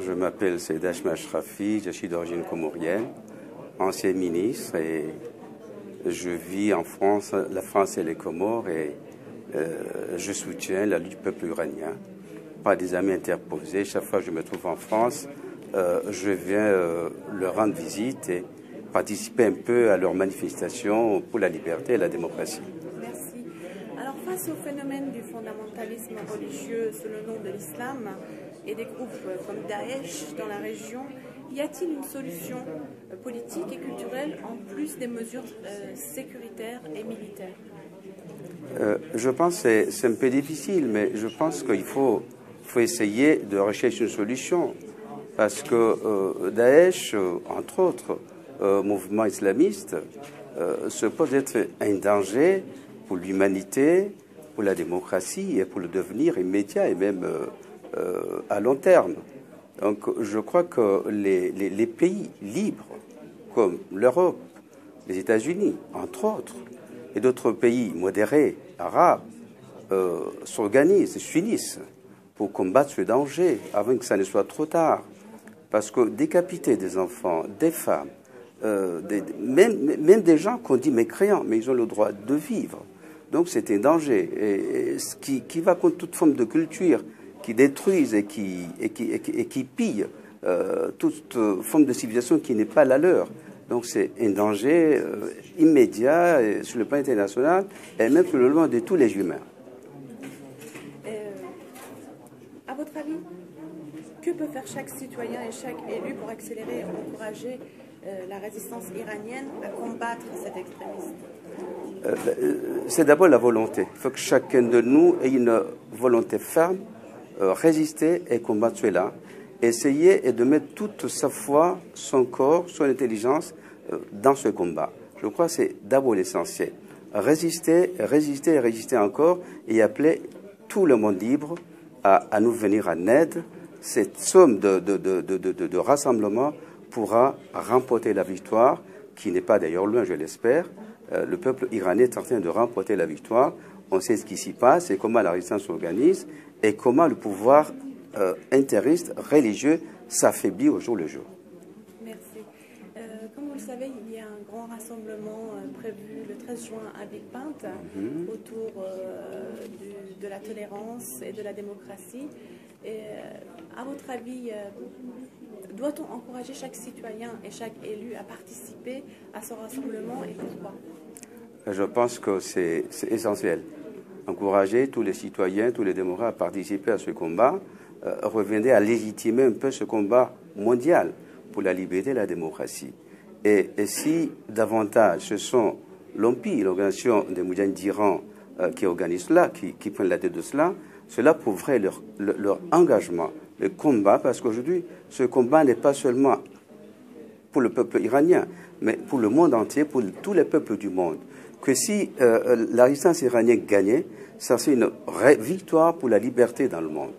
je m'appelle Seydash Mashrafi, je suis d'origine comorienne, ancien ministre, et je vis en France, la France et les Comores, et je soutiens la lutte du peuple iranien par des amis interposés. Chaque fois que je me trouve en France, je viens leur rendre visite et participer un peu à leurs manifestations pour la liberté et la démocratie. Merci. Alors, face au phénomène du fondamentalisme religieux sous le nom de l'islam et des groupes comme Daesh dans la région, y a-t-il une solution politique et culturelle en plus des mesures sécuritaires et militaires? Je pense que c'est un peu difficile, mais je pense qu'il faut essayer de rechercher une solution. Parce que Daesh, entre autres mouvements islamistes, se pose d'être un danger pour l'humanité, pour la démocratie et pour le devenir immédiat et même à long terme. Donc je crois que les pays libres, comme l'Europe, les États-Unis, entre autres, et d'autres pays modérés, arabes, s'organisent, s'unissent pour combattre ce danger avant que ça ne soit trop tard. Parce que décapiter des enfants, des femmes, même des gens qu'on dit mécréants, mais ils ont le droit de vivre. Donc c'est un danger et qui va contre toute forme de culture, qui détruisent et qui pillent toute forme de civilisation qui n'est pas la leur. Donc c'est un danger immédiat sur le plan international et même sur le plan de tous les humains. À votre avis, que peut faire chaque citoyen et chaque élu pour accélérer et encourager la résistance iranienne à combattre cet extrémisme? C'est d'abord la volonté. Il faut que chacun de nous ait une volonté ferme, résister et combattre cela. Essayer et de mettre toute sa foi, son corps, son intelligence dans ce combat. Je crois que c'est d'abord l'essentiel. Résister, résister et résister encore et appeler tout le monde libre à nous venir en aide. Cette somme de rassemblement pourra remporter la victoire, qui n'est pas d'ailleurs loin, je l'espère. Le peuple iranien est en train de remporter la victoire. On sait ce qui s'y passe et comment la résistance s'organise et comment le pouvoir intériste, religieux, s'affaiblit au jour le jour. Merci. Comme vous le savez, il y a un grand rassemblement prévu le 13 juin à Villepinte autour de la tolérance et de la démocratie. Et, à votre avis, doit-on encourager chaque citoyen et chaque élu à participer à ce rassemblement et pourquoi? Je pense que c'est essentiel. Encourager tous les citoyens, tous les démocrates à participer à ce combat reviendrait à légitimer un peu ce combat mondial pour la liberté et la démocratie. Et si davantage ce sont l'OMPI, l'organisation des Moudjahidines d'Iran, qui organise cela, qui prennent la tête de cela, cela prouverait leur engagement, le combat, parce qu'aujourd'hui, ce combat n'est pas seulement pour le peuple iranien, mais pour le monde entier, pour tous les peuples du monde. Que si la résistance iranienne gagnait, ça c'est une victoire pour la liberté dans le monde.